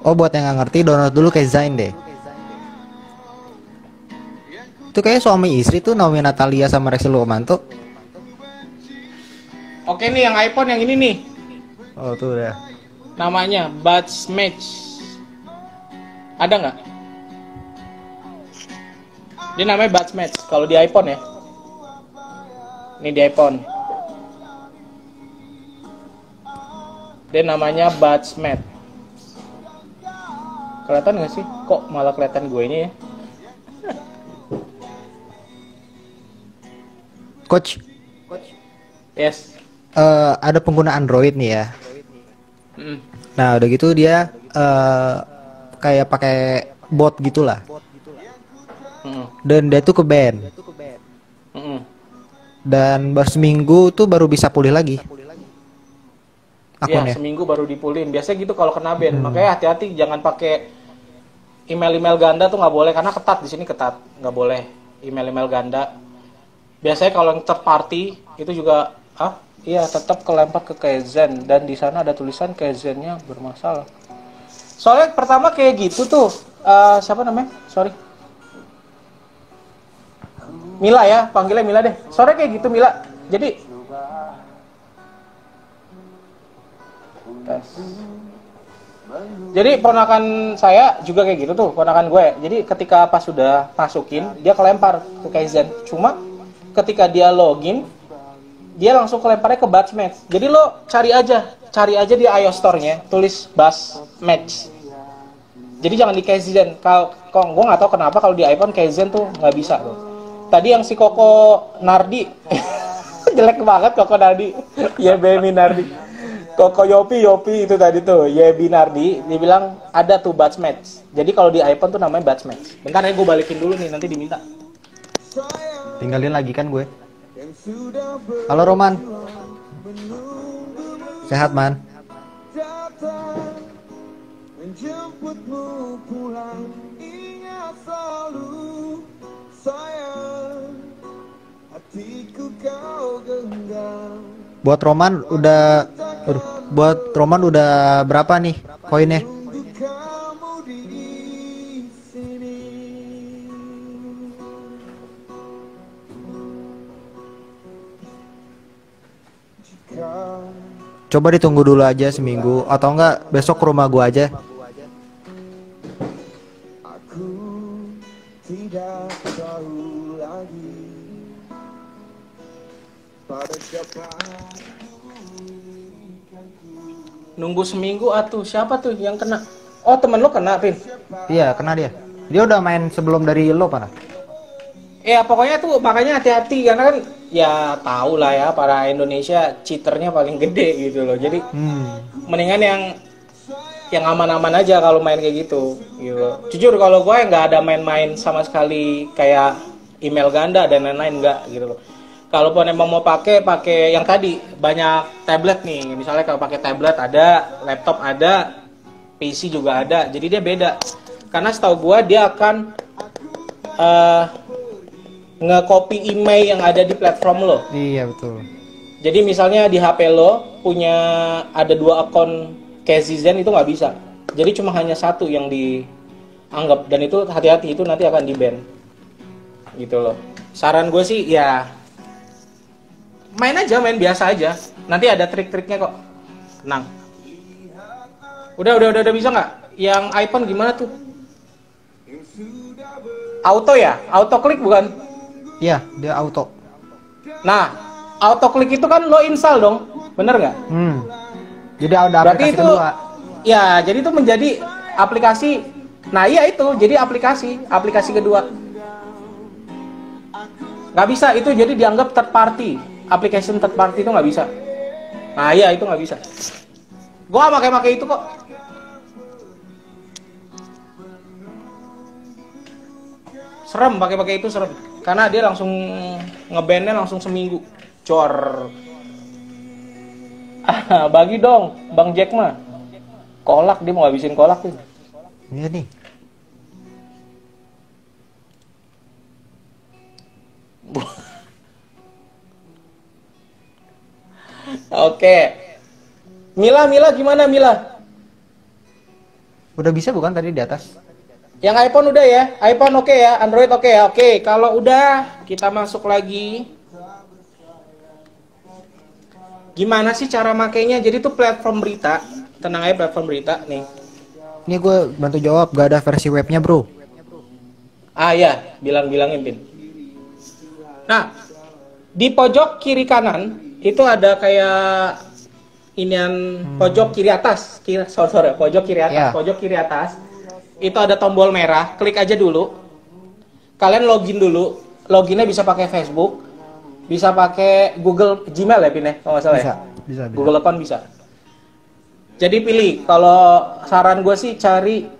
Oh, buat yang nggak ngerti download dulu kayak Zain deh. Itu kayak suami istri tuh Naomi Natalia sama Rex Lukmanto. Oke nih yang iPhone yang ini nih. Oh tuh udah. Namanya Buds Match. Ada nggak? Dia namanya Buds Match. Kalau di iPhone ya. Ini di iPhone. Dia namanya Buds Match. Kelihatan nggak sih? Kok malah kelihatan gue ini ya? Coach, Yes. ada pengguna Android nih ya. Mm. Nah udah gitu dia kayak pakai bot gitulah. Dan dia tuh ke ban. Dan baru seminggu tuh baru bisa pulih lagi. Ya, seminggu baru dipulihin. Biasanya gitu kalau kena ban. Makanya hati-hati jangan pakai email-email ganda tuh nggak boleh karena ketat di sini ketat. Nggak boleh email-email ganda. Biasanya kalau yang third party itu juga iya tetap kelempar ke Kaizen dan di sana ada tulisan Kaizennya bermasalah. Soalnya pertama kayak gitu tuh siapa namanya? Sorry. Mila ya, panggilnya Mila deh. Soalnya kayak gitu Mila. Jadi tes. Jadi ponakan saya juga kayak gitu tuh, ponakan gue. Jadi ketika pas sudah masukin, dia kelempar ke Kaizen. Cuma ketika dia login, dia langsung kelemparnya ke Buds Match. Jadi lo cari aja di iOS Store-nya, tulis Buds Match. Jadi jangan di Kaizen. Kalau gue nggak tahu kenapa kalau di iPhone Kaizen tuh nggak bisa tuh. Tadi yang si Koko Nardi, jelek banget Koko Nardi, ya Bemi Nardi. Koko Yopi itu tadi tuh, Yebi Nardi, dia bilang ada tuh Buds Match. Jadi kalau di iPhone tuh namanya Buds Match. Bentar ya gue balikin dulu nih, nanti diminta. Tinggalin lagi kan gue. Halo Roman. Sehat man. Buat Roman udah buat Roman udah berapa nih koinnya? Coba ditunggu dulu aja seminggu atau enggak besok ke rumah gua aja. Nunggu seminggu atuh. Siapa tuh yang kena? Oh, temen lo kena, Pin. Iya, kena dia. Dia udah main sebelum dari lo, Pak. Ya pokoknya tuh makanya hati-hati karena kan ya tau lah ya para Indonesia cheaternya paling gede gitu loh. Jadi mendingan yang aman-aman aja kalau main kayak gitu. Jujur kalau gue nggak ada main-main sama sekali kayak email ganda dan lain-lain nggak gitu loh. Kalaupun emang mau pakai yang tadi banyak tablet nih. Misalnya kalau pakai tablet ada, laptop ada, PC juga ada. Jadi dia beda. Karena setahu gue dia akan nge-copy email yang ada di platform lo. Iya betul. Jadi misalnya di HP lo punya ada 2 akun Kzizen itu nggak bisa. Jadi cuma hanya satu yang dianggap dan itu hati-hati itu nanti akan di-ban. Gitu loh. Saran gue sih ya main biasa aja. Nanti ada trik-triknya kok. Tenang. Udah bisa nggak? Yang iPhone gimana tuh? Auto ya? Auto klik bukan? Iya, dia auto. Nah, auto klik itu kan lo install dong, bener nggak? Jadi ada berarti aplikasi itu, kedua. Ya, jadi itu menjadi aplikasi. Nah, iya itu jadi aplikasi kedua. Nggak bisa itu jadi dianggap third party. Application third party itu nggak bisa. Nah, iya itu nggak bisa. Gua pakai itu kok. Serem pakai itu serem. Karena dia langsung nge-ban-nya langsung seminggu. Cor. Bagi dong, Bang Jack mah. Kolak dia mau habisin kolak tuh. Iya nih. Oke. Mila gimana Mila? Udah bisa bukan tadi di atas? Yang iPhone udah ya? iPhone oke ya? Android oke ya? Oke, kalau udah kita masuk lagi. Gimana sih cara makainya? Jadi itu platform berita. Tenang aja platform berita nih. Ini gue bantu jawab, gak ada versi webnya bro. Ah ya, bilangin Pin. Nah, di pojok kiri kanan itu ada kayak inian pojok kiri atas. Pojok kiri atas. Yeah. Pojok kiri atas. Itu ada tombol merah, klik aja dulu. Kalian login dulu. Loginnya bisa pakai Facebook, bisa pakai Google Gmail ya Pin ya, kalau nggak salah ya. Bisa. Google account bisa. Jadi pilih, kalau saran gue sih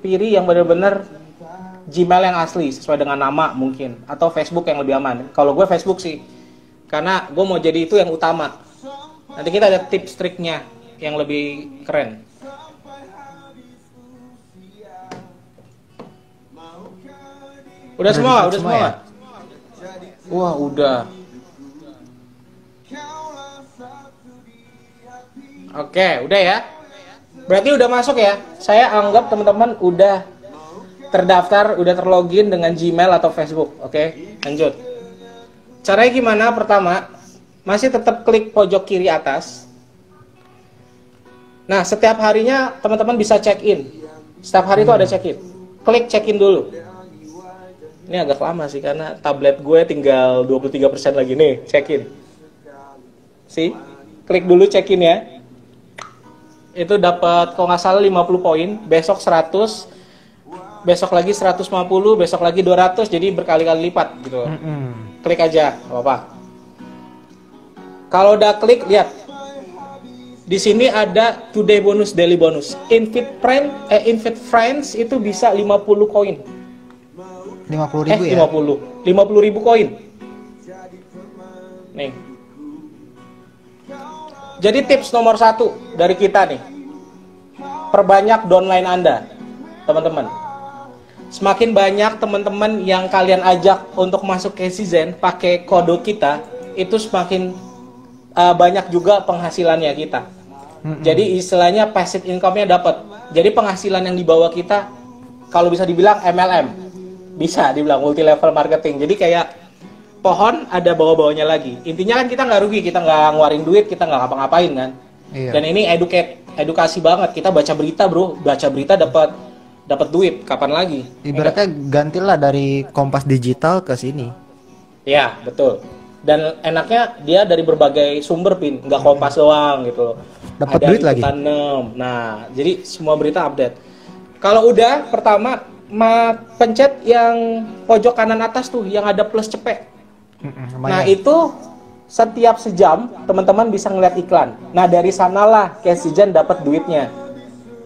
pilih yang benar-benar Gmail yang asli sesuai dengan nama mungkin, atau Facebook yang lebih aman. Kalau gue Facebook sih, karena gue mau jadi itu yang utama. Nanti kita ada tips triknya yang lebih keren. Udah semua. Ya? Wah, udah. Oke, udah ya. Berarti udah masuk ya. Saya anggap teman-teman udah terdaftar, udah terlogin dengan Gmail atau Facebook. Oke, lanjut. Caranya gimana? Pertama, masih tetap klik pojok kiri atas. Nah, setiap harinya teman-teman bisa check-in. Setiap hari itu ada check-in. Klik check-in dulu. Ini agak lama sih karena tablet gue tinggal 23% lagi nih, check-in. See? Klik dulu check-in ya. Itu dapat kalau nggak salah 50 poin, besok 100, besok lagi 150, besok lagi 200, jadi berkali-kali lipat gitu. Klik aja, nggak apa-apa. Kalau udah klik, lihat. Di sini ada today bonus, daily bonus. Invite friends itu bisa 50 koin. 50.000 ya? 50.000 koin. Nih. Jadi tips nomor 1 dari kita nih. Perbanyak downline Anda, teman-teman. Semakin banyak teman-teman yang kalian ajak untuk masuk ke Kzizen pakai kode kita, itu semakin banyak juga penghasilannya kita. Jadi istilahnya passive income-nya dapat. Jadi penghasilan yang dibawa kita kalau bisa dibilang MLM. Bisa dibilang multi level marketing. Jadi kayak pohon ada bawah-bawahnya lagi. Intinya kan kita nggak rugi, kita nggak ngeluarin duit, kita nggak ngapa-ngapain kan. Iya. Dan ini edukasi banget. Kita baca berita, bro. Baca berita dapat duit. Kapan lagi? Ibaratnya gantilah dari Kompas Digital ke sini. Ya, betul. Dan enaknya dia dari berbagai sumber, Pin, nggak Kompas doang gitu loh. Dapat Ada duit lagi. Liputan 6. Nah, jadi semua berita update. Kalau udah, pertama pencet yang pojok kanan atas tuh yang ada plus cepet. Nah, Lumayan. itu setiap sejam teman-teman bisa ngeliat iklan. Nah, dari sanalah Kesijan dapat duitnya.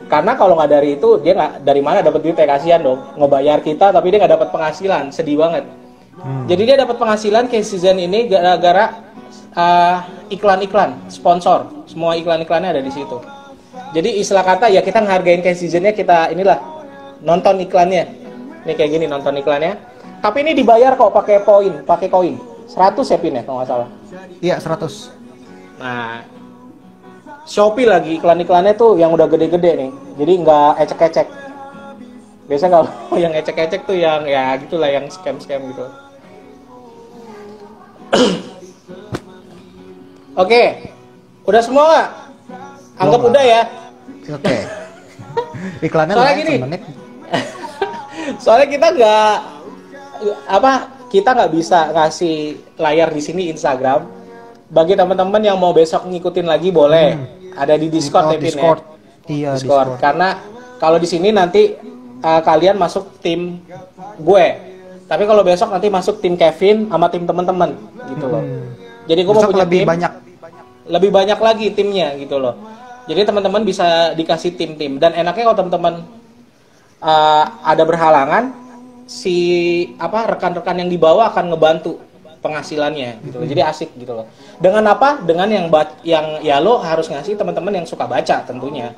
Karena kalau nggak dari itu, dia nggak dari mana dapat duit, kasihan dong. Ngebayar kita tapi dia nggak dapat penghasilan, sedih banget. Jadi dia dapat penghasilan case season ini gara-gara iklan-iklan, sponsor. Semua iklan-iklannya ada di situ. Jadi istilah kata ya kita ngehargain case seasonnya, kita inilah nonton iklannya. Ini kayak gini nonton iklannya. Tapi ini dibayar kok pakai koin. 100 ya Pin ya kalau nggak salah. Iya, 100. Nah, Shopee lagi iklan-iklannya tuh yang udah gede-gede nih. Jadi nggak ecek-ecek. Biasanya kalau yang ecek-ecek tuh yang ya gitulah, yang scam-scam gitu. Oke, udah semua nggak? Anggap Belum udah ya. Oke. Iklannya Soalnya lumayan gini. semenit. Soalnya kita nggak bisa ngasih layar di sini Instagram. Bagi teman-teman yang mau besok ngikutin lagi boleh. Ada di Discord ya, Pin, ya. Discord. Iya, Discord. Karena kalau di sini nanti kalian masuk tim gue. Tapi kalau besok nanti masuk tim Kevin sama tim teman-teman gitu loh. Jadi gue mau Besok punya lebih tim, banyak. lebih banyak lagi timnya gitu loh. Jadi teman-teman bisa dikasih tim-tim, dan enaknya kalau teman-teman ada berhalangan, si rekan-rekan yang dibawa akan ngebantu penghasilannya gitu loh. Jadi asik gitu loh. Dengan apa? Dengan yang ya lo harus ngasih teman-teman yang suka baca tentunya.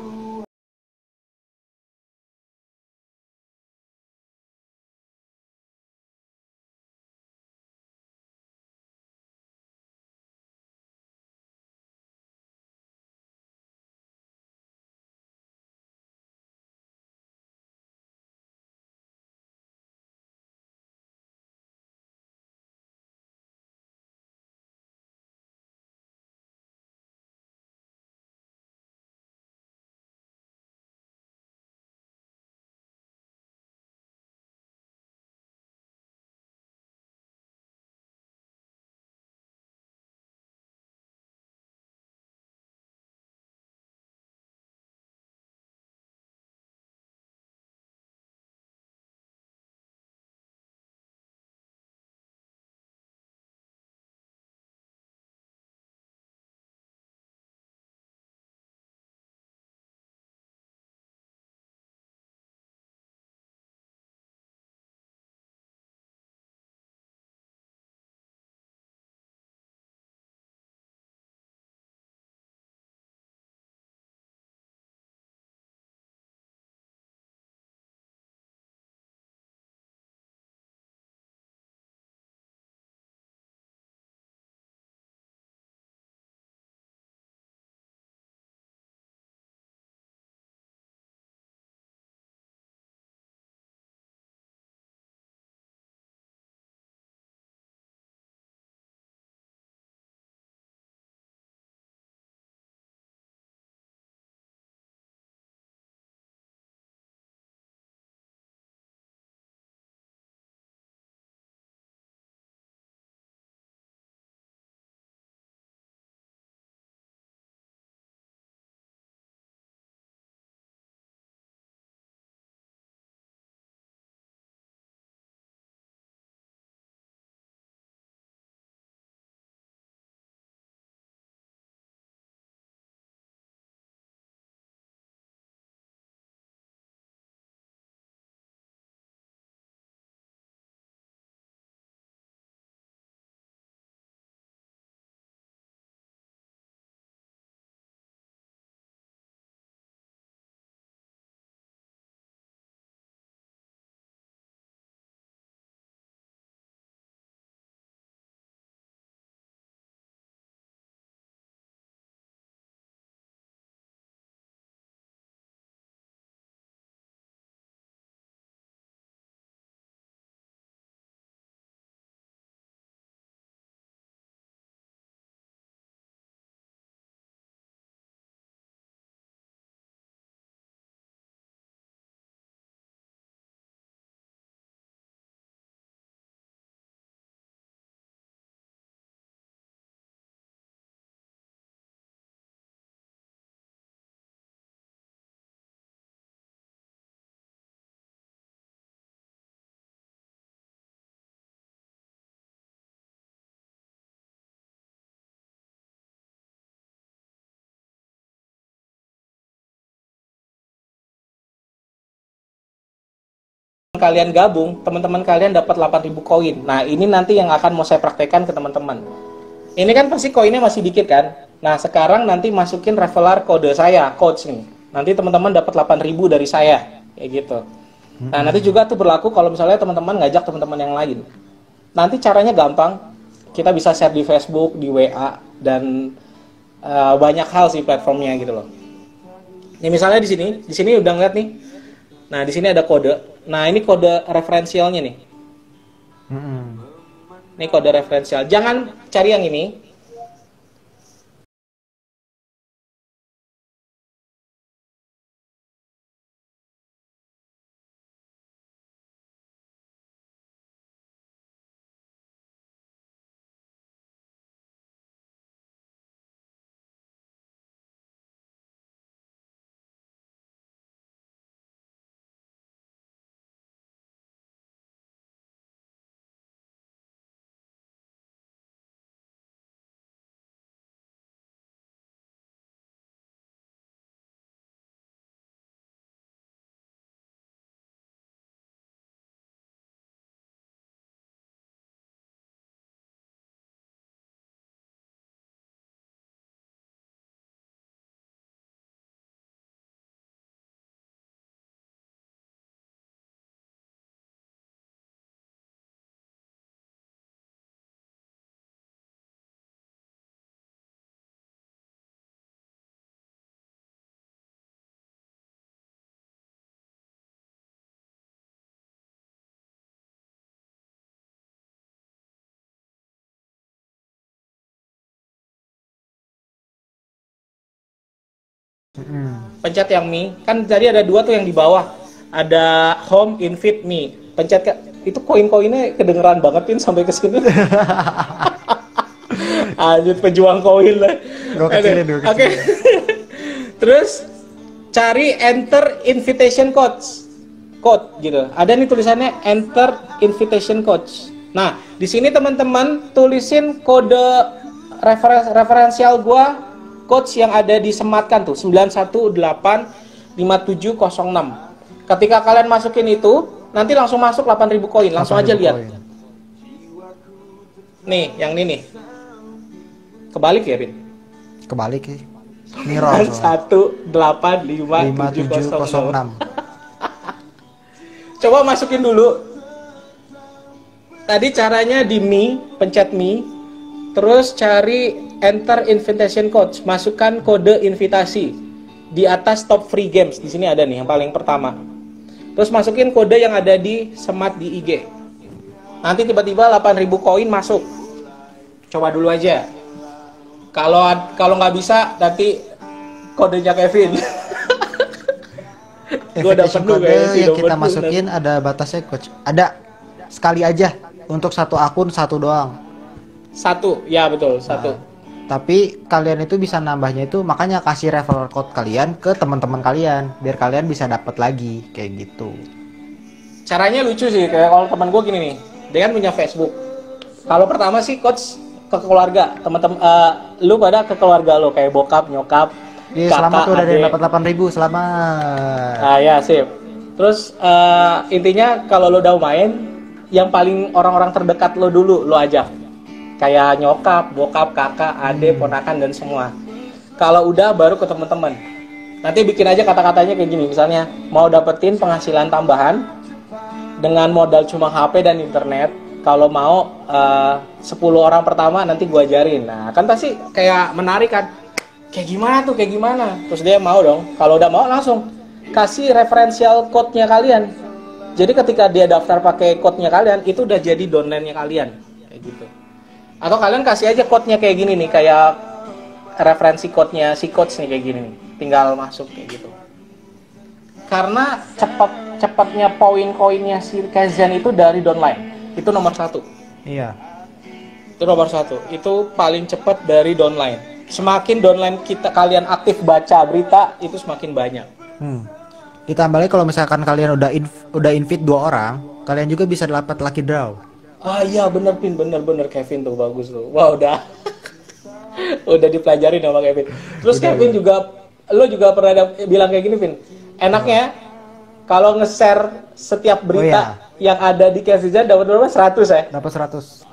kalian gabung, teman-teman kalian dapat 8.000 koin. Nah, ini nanti yang akan mau saya praktekkan ke teman-teman. Ini kan pasti koinnya masih dikit kan? Nah, sekarang nanti masukin referral kode saya, coach nih. Nanti teman-teman dapat 8.000 dari saya, kayak gitu. Nah, nanti juga tuh berlaku kalau misalnya teman-teman ngajak teman-teman yang lain. Nanti caranya gampang. Kita bisa share di Facebook, di WA, dan banyak hal sih platformnya gitu loh. Ini misalnya di sini udah ngeliat nih. Nah, di sini ada kode. Nah, ini kode referensialnya nih. Ini kode referensial. Jangan cari yang ini. Pencet yang Mi. Kan tadi ada dua tuh yang di bawah. Ada home, invite, Mi. Pencet itu koin-koinnya kedengeran banget Pin sampai ke sini. Lanjut pejuang koin lah. Oke. Terus cari enter invitation code gitu. Ada nih tulisannya enter invitation code. Nah, di sini teman-teman tulisin kode referensial gua, codes yang ada disematkan tuh 9185706. Ketika kalian masukin itu, nanti langsung masuk 8.000 koin. Langsung aja lihat. Nih, yang ini nih. Kebalik ya, Bin? Kebalik ya. Mirror. 9185706. Coba masukin dulu. Tadi caranya di Mi, pencet Mi, terus cari enter invitation code, masukkan kode invitasi di atas top free games. Di sini ada nih yang paling pertama. Terus masukin kode yang ada di semat di IG. Nanti tiba-tiba 8.000 koin masuk. Coba dulu aja. Kalau nggak bisa nanti kodenya Kevin. Gua udah penuh kode yang kita masukin ada batasnya coach. Ada sekali aja untuk satu akun satu doang. Satu, ya betul, satu. Tapi kalian itu bisa nambahnya itu, makanya kasih referral code kalian ke teman-teman kalian biar kalian bisa dapat lagi kayak gitu. Caranya lucu sih, kayak kalau teman gue gini nih, dia kan punya Facebook. Kalau pertama sih coach ke keluarga, teman-teman, lu pada ke keluarga lo kayak bokap, nyokap, kakak, selamat tuh udah dapat 8.000, selamat. Ah ya sip. Terus intinya kalau lo udah main, yang paling orang-orang terdekat lo dulu lo ajak. Kayak nyokap, bokap, kakak, adik, ponakan, dan semua. Kalau udah baru ke teman-teman. Nanti bikin aja kata-katanya kayak gini. Misalnya, mau dapetin penghasilan tambahan dengan modal cuma HP dan internet. Kalau mau 10 orang pertama nanti gua ajarin. Nah, kan pasti kayak menarik kan. Kayak gimana tuh, kayak gimana. Terus dia mau dong. Kalau udah mau langsung kasih referensial code-nya kalian. Jadi ketika dia daftar pakai code-nya kalian, itu udah jadi downline-nya kalian. Kayak gitu. Atau kalian kasih aja code-nya kayak gini nih, kayak referensi code-nya si coach nih kayak gini nih. Tinggal masuk kayak gitu. Karena cepatnya poin-koinnya si Kaizen itu dari downline. Itu nomor 1. Iya. Itu nomor 1. Itu paling cepat dari downline. Semakin downline kalian aktif baca berita, itu semakin banyak. Ditambah lagi kalau misalkan kalian udah invite 2 orang, kalian juga bisa dapat lucky draw. Ah iya bener Pin, bener Kevin tuh bagus tuh. Wah udah udah dipelajarin sama Kevin. Terus udah, Kevin juga, lo juga pernah bilang kayak gini Pin. Enaknya Kalau nge-share setiap berita yang ada di Cashdijan dapat berapa? 100 ya? Dapat 100.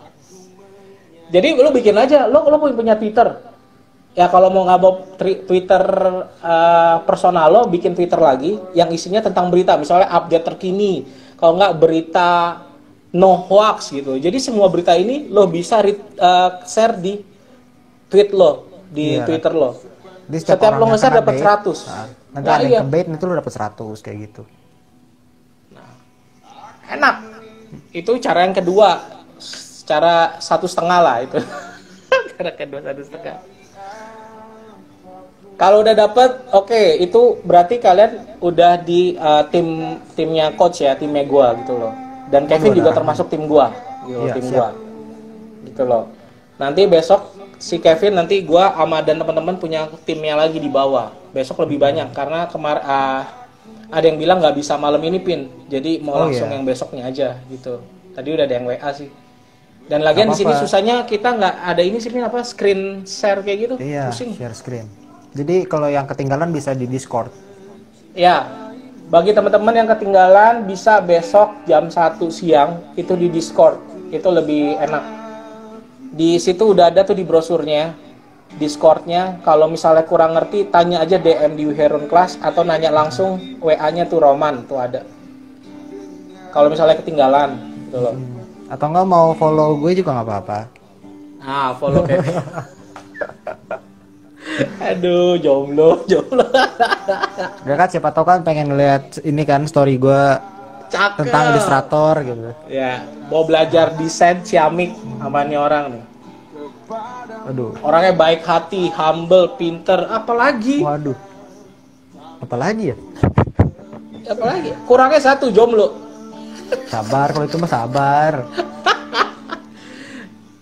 Jadi lu bikin aja, lu punya Twitter. Ya kalau mau nggak mau Twitter personal lo, bikin Twitter lagi yang isinya tentang berita, misalnya update terkini. Kalau nggak berita no hoax gitu. Jadi semua berita ini lo bisa share di tweet lo, di Twitter lo. Jadi setiap lo nge-share dapat 100. Nanti ada yang ke-bait itu lo dapat 100 kayak gitu. Nah, enak. Itu cara yang kedua. Cara 1,5 lah itu. Cara kedua 1,5. Kalau udah dapet, oke, itu berarti kalian udah di timnya coach ya, timnya gua gitu loh. Dan Kevin juga termasuk tim gua, gitu, tim gua, gitu loh. Nanti besok si Kevin nanti gua sama dan teman-teman punya timnya lagi di bawah. Besok lebih banyak karena kemarin ada yang bilang nggak bisa malam ini Pin, jadi mau langsung yang besoknya aja gitu. Tadi udah ada yang WA sih. Dan lagian di sini susahnya kita nggak ada ini sih apa screen share kayak gitu, pusing. Share screen. Jadi kalau yang ketinggalan bisa di Discord. Ya, bagi teman-teman yang ketinggalan bisa besok jam 1 siang itu di Discord. Itu lebih enak. Di situ udah ada tuh di brosurnya, Discordnya. Kalau misalnya kurang ngerti, tanya aja DM di Heron Class atau nanya langsung WA-nya tuh Roman tuh ada. Kalau misalnya ketinggalan, gitu loh. Atau nggak mau follow gue juga nggak apa-apa. Ah, follow Kevin. Aduh, jomblo. Gak kan siapa tahu kan pengen ngeliat ini kan story gue tentang Illustrator gitu. Ya, mau belajar desain ciamik sama nih orang nih. Aduh. Orangnya baik hati, humble, pinter, apalagi? Waduh. Apalagi ya? Apalagi? Kurangnya 1, jomblo. Sabar, kalau itu mah sabar.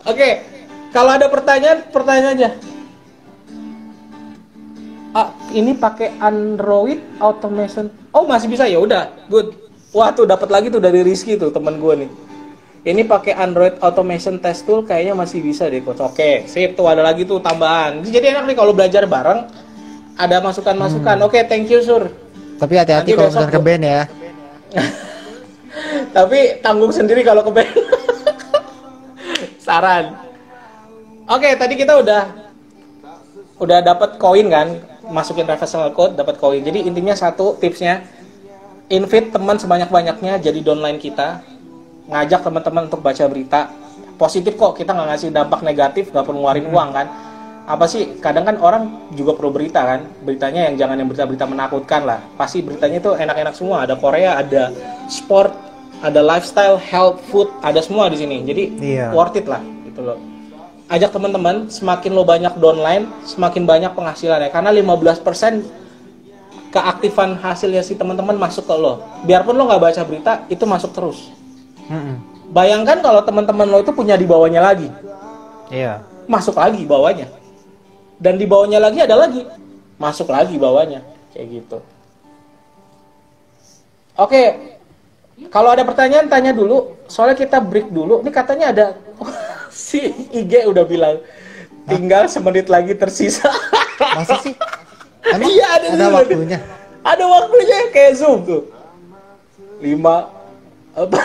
Oke, kalau ada pertanyaan aja. Ini pakai Android automation. Oh, masih bisa ya udah. Good. Wah, tuh dapat lagi tuh dari Rizky tuh, teman gue nih. Ini pakai Android automation test tool kayaknya masih bisa deh, coach. Oke, sip tuh ada lagi tuh tambahan. Jadi enak nih kalau belajar bareng ada masukan-masukan. Oke, thank you, Sur. Tapi hati-hati kalau misalnya ke band ya. Tapi tanggung sendiri kalau ke band. Saran. Oke, tadi kita udah dapat koin kan, masukin referral code dapat koin. Jadi intinya satu tipsnya, invite teman sebanyak-banyaknya jadi downline kita, ngajak teman-teman untuk baca berita. Positif kok, kita nggak ngasih dampak negatif, nggak perlu ngeluarin uang kan. Apa sih, kadang kan orang juga perlu berita kan, beritanya yang jangan yang berita-berita menakutkan lah. Pasti beritanya itu enak-enak semua, ada Korea, ada sport, ada lifestyle, health, food, ada semua di sini. Jadi worth it lah gitu loh. Ajak teman-teman, semakin lo banyak downline, semakin banyak penghasilannya. Karena 15% keaktifan hasilnya si teman-teman masuk ke lo. Biarpun lo nggak baca berita, itu masuk terus. Bayangkan kalau teman-teman lo itu punya di bawahnya lagi. Iya. Masuk lagi bawahnya. Dan di bawahnya lagi ada lagi. Masuk lagi bawahnya. Kayak gitu. Oke. Kalau ada pertanyaan, tanya dulu. Soalnya kita break dulu. Ini katanya ada... si IG udah bilang tinggal semenit lagi tersisa. Masa sih? Emang iya, ada waktunya. Ada waktunya kayak Zoom tuh. 5 apa?